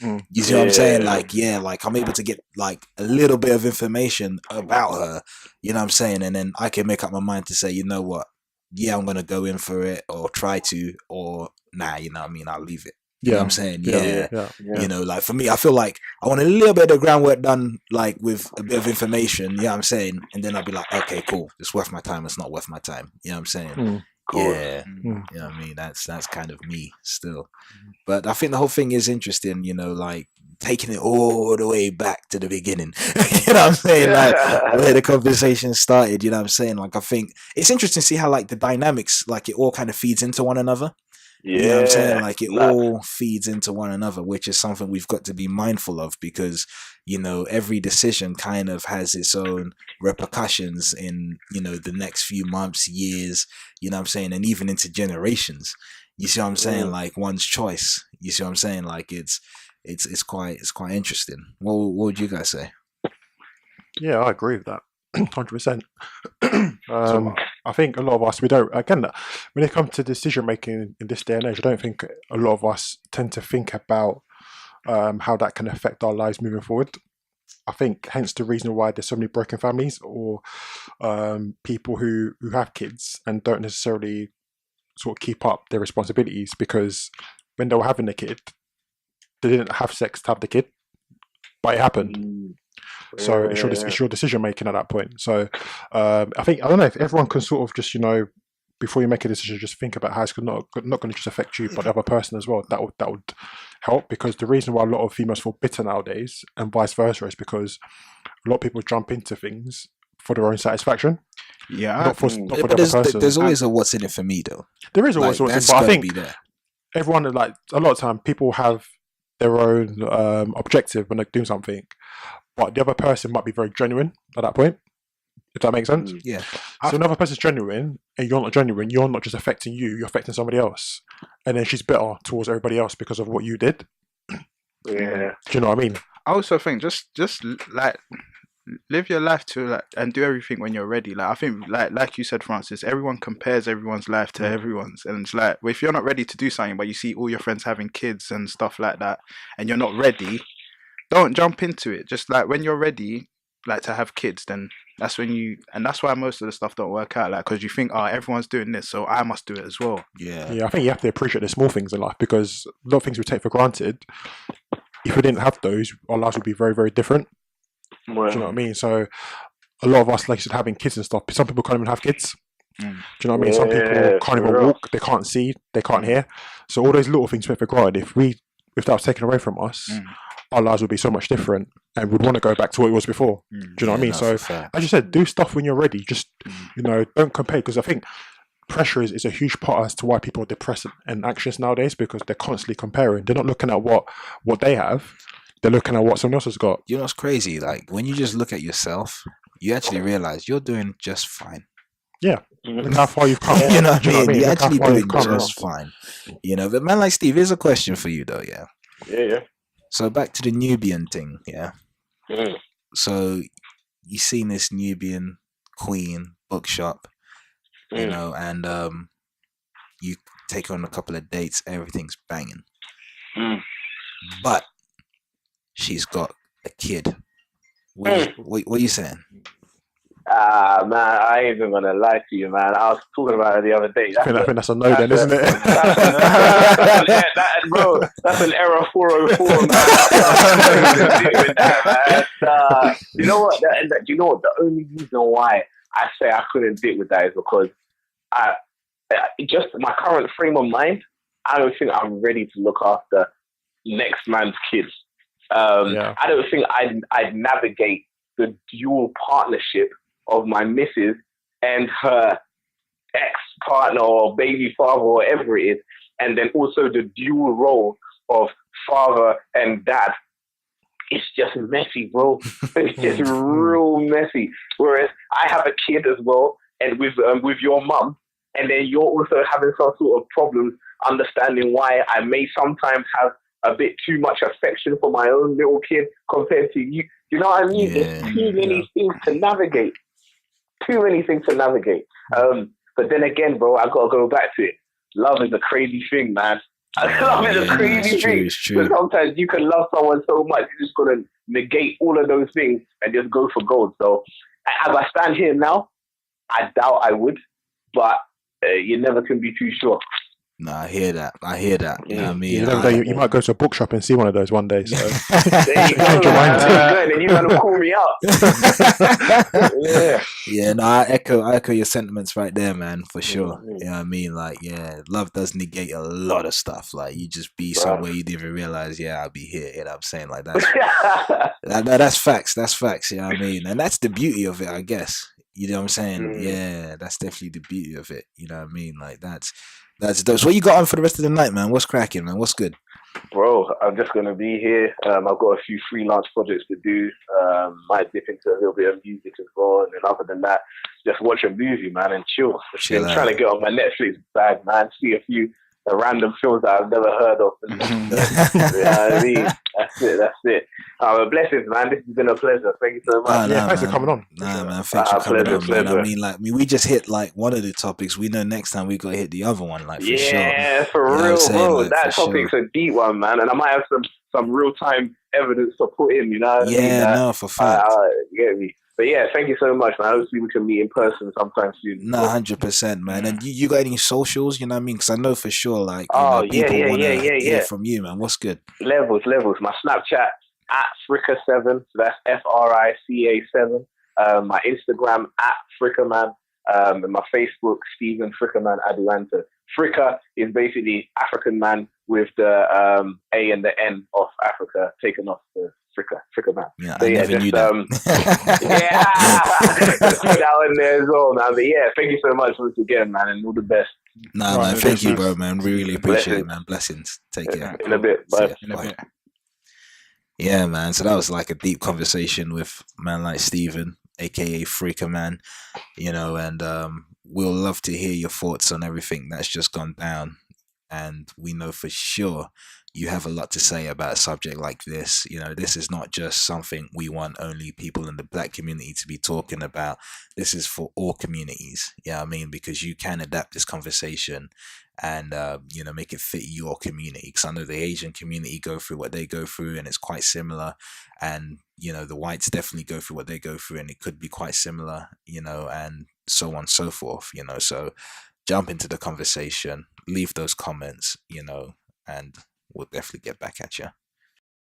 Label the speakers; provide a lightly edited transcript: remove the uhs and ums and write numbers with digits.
Speaker 1: You see what I'm saying? Like, yeah, like I'm able to get like a little bit of information about her, you know what I'm saying? And then I can make up my mind to say, you know what? Yeah, I'm gonna go in for it or try to, or nah, you know what I mean? I'll leave it. You know what I'm saying? Yeah. You know, like for me, I feel like I want a little bit of groundwork done, like with a bit of information, you know what I'm saying? And then I'll be like, okay, cool, it's worth my time, it's not worth my time. You know what I'm saying? Yeah. You know what I mean? That's kind of me still. But I think the whole thing is interesting, you know, like taking it all the way back to the beginning. You know what I'm saying? Like where the conversation started, you know what I'm saying? Like I think it's interesting to see how like the dynamics, like it all kind of feeds into one another. You know what I'm saying? Like it all feeds into one another, which is something we've got to be mindful of because, you know, every decision kind of has its own repercussions in, you know, the next few months, years, you know what I'm saying? And even into generations. You see what I'm saying? Like one's choice. You see what I'm saying? Like it's quite interesting. What would you guys say?
Speaker 2: Yeah, I agree with that. 100%. I think a lot of us, we don't, again, when it comes to decision making in this day and age, I don't think a lot of us tend to think about how that can affect our lives moving forward. I think hence the reason why there's so many broken families or people who have kids and don't necessarily sort of keep up their responsibilities, because when they were having the kid, they didn't have sex to have the kid, but it happened. So it's your decision making at that point. So I think, I don't know if everyone can sort of just, you know, before you make a decision, just think about how it's not going to just affect you, but the other person as well. That would help, because the reason why a lot of females feel bitter nowadays and vice versa is because a lot of people jump into things for their own satisfaction.
Speaker 3: Yeah,
Speaker 2: not for the other person.
Speaker 1: There's always a what's in it for me though.
Speaker 2: There is always
Speaker 1: like,
Speaker 2: what's in it, but I think everyone, like a lot of time, people have their own objective when they're doing something, but the other person might be very genuine at that point, if that makes sense.
Speaker 1: Yeah.
Speaker 2: So another person's genuine and you're not genuine, you're not just affecting you, you're affecting somebody else. And then she's bitter towards everybody else because of what you did.
Speaker 4: Yeah.
Speaker 2: Do you know what I mean?
Speaker 3: I also think just like live your life to like and do everything when you're ready. Like I think like you said, Francis, everyone compares everyone's life to everyone's, and it's like, well, if you're not ready to do something but you see all your friends having kids and stuff like that and you're not ready, don't jump into it. Just like when you're ready, like to have kids, then that's when you, and that's why most of the stuff don't work out, like because you think, oh, everyone's doing this, so I must do it as well.
Speaker 2: Yeah, I think you have to appreciate the small things in life, because a lot of things we take for granted, if we didn't have those, our lives would be very, very different. Well, do you know what I mean? So a lot of us, like you said, having kids and stuff, some people can't even have kids. Do you know what I mean? Some people can't even walk, they can't see, they can't hear. So all those little things we take for granted, if that was taken away from us, our lives would be so much different, and we'd want to go back to what it was before. Do you know what I mean? So as you said, do stuff when you're ready. Just, you know, don't compare, because I think pressure is a huge part as to why people are depressed and anxious nowadays, because they're constantly comparing. They're not looking at what they have, they're looking at what someone else has got.
Speaker 1: You know what's crazy? Like when you just look at yourself, you actually realize you're doing just fine.
Speaker 2: Yeah. Look how far you've come.
Speaker 1: You know what I mean? You're actually doing just fine. You know, but man, like Steve, here's a question for you though, yeah?
Speaker 4: Yeah.
Speaker 1: So back to the Nubian thing, yeah? So you seen this Nubian queen bookshop, you know, and you take her on a couple of dates, everything's banging. But she's got a kid. What are you saying?
Speaker 4: Man, I ain't even gonna lie to you, man. I was talking about it the other day.
Speaker 2: I think that's a no then, isn't it?
Speaker 4: Bro, that's an error 404, man. You know what? You know what? The only reason why I say I couldn't deal with that is because just my current frame of mind, I don't think I'm ready to look after next man's kids. I don't think I'd navigate the dual partnership of my missus and her ex-partner or baby father or whatever it is, and then also the dual role of father and dad. It's just messy, bro. It's just real messy. Whereas I have a kid as well, and with your mum, and then you're also having some sort of problems understanding why I may sometimes have a bit too much affection for my own little kid compared to you. You know what I mean? There's too many things to navigate. Too many things to navigate. But then again, bro, I gotta go back to it. Love is a crazy thing, man. I love it. The crazy
Speaker 1: it's true.
Speaker 4: thing.
Speaker 1: It's
Speaker 4: So
Speaker 1: true.
Speaker 4: sometimes you can love someone so much, you're just gonna negate all of those things and just go for gold. So as I stand here now, I doubt I would, but you never can be too sure.
Speaker 1: No, I hear that. I hear that. You know what I mean?
Speaker 2: You never know. You might go to a bookshop and see one of those one day. So
Speaker 4: There you go,
Speaker 2: Change your mind.
Speaker 4: man. There you go. Then you're gonna call me out. Yeah.
Speaker 1: Yeah, no, I echo your sentiments right there, man, for sure.
Speaker 4: Mhm.
Speaker 1: You know what I mean? Like, yeah, love does negate a lot of stuff. Like, you just be
Speaker 4: Right.
Speaker 1: somewhere you didn't even realize, yeah, I'll be here. You know what I'm saying? Like, that's facts. That's facts. You know what I mean? And that's the beauty of it, I guess. You know what I'm saying?
Speaker 4: Mm.
Speaker 1: Yeah, that's definitely the beauty of it. You know what I mean? Like, that's dope. So what you got on for the rest of the night, man? What's cracking, man? What's good?
Speaker 4: Bro, I'm just gonna be here. I've got a few freelance projects to do. Might dip into a little bit of music as well, and then other than that, just watch a movie, man, and chill.
Speaker 1: Chill
Speaker 4: I'm trying to get on my Netflix bag, man. See a few random films that I've never heard of. You know what I mean? That's it. Blessings, man. This has been a pleasure. Thank you so much.
Speaker 1: Nah,
Speaker 2: yeah, thanks for
Speaker 1: man.
Speaker 2: coming on.
Speaker 1: Nah, man, thanks for coming
Speaker 4: Pleasure,
Speaker 1: on, man. I
Speaker 4: pleasure.
Speaker 1: mean, like, we just hit like one of the topics. We know next time we gotta hit the other one, like for sure.
Speaker 4: Yeah, for
Speaker 1: You know what I'm
Speaker 4: real,
Speaker 1: saying?
Speaker 4: bro.
Speaker 1: Like,
Speaker 4: That
Speaker 1: for
Speaker 4: topic's a deep one, man. And I might have some real time evidence to put in. You know what I mean?
Speaker 1: Yeah, no, for fact.
Speaker 4: You get me. But yeah, thank you so much, man. Hopefully we can meet in person sometime soon.
Speaker 1: No, 100%, man. And you got any socials? You know what I mean? Because I know for sure, like,
Speaker 4: Oh,
Speaker 1: people
Speaker 4: yeah,
Speaker 1: want to
Speaker 4: yeah.
Speaker 1: hear from you, man. What's good?
Speaker 4: Levels. My Snapchat at Fricka7. So that's FRICA7. My Instagram at Frickerman. And my Facebook, Stephen Frickerman Aduanta. Fricka is basically African man with the A and the N of Africa taken off the Frickerman.
Speaker 1: Yeah,
Speaker 4: So
Speaker 1: I
Speaker 4: yeah,
Speaker 1: never knew that.
Speaker 4: yeah, just put that in there as well, man. But yeah, thank you so much once again, man, and all the best.
Speaker 1: Nah,
Speaker 2: Right,
Speaker 1: man. Thank you,
Speaker 2: blessings.
Speaker 1: bro, man. Really appreciate it,
Speaker 4: Blessings.
Speaker 1: man. Blessings. Take care.
Speaker 4: In a bit,
Speaker 1: See
Speaker 4: bye.
Speaker 1: ya.
Speaker 3: In a
Speaker 1: Bye.
Speaker 3: bit.
Speaker 1: Yeah, man. So that was like a deep conversation with a man like Steven, aka Freaker Man, you know, and we'll love to hear your thoughts on everything that's just gone down. And we know for sure you have a lot to say about a subject like this. You know, this is not just something we want only people in the black community to be talking about. This is for all communities. Yeah, I mean, because you can adapt this conversation and you know, make it fit your community, because I know the Asian community go through what they go through and it's quite similar, and you know, the whites definitely go through what they go through and it could be quite similar, you know, and so on and so forth, you know. So jump into the conversation, leave those comments, you know, and we'll definitely get back at you.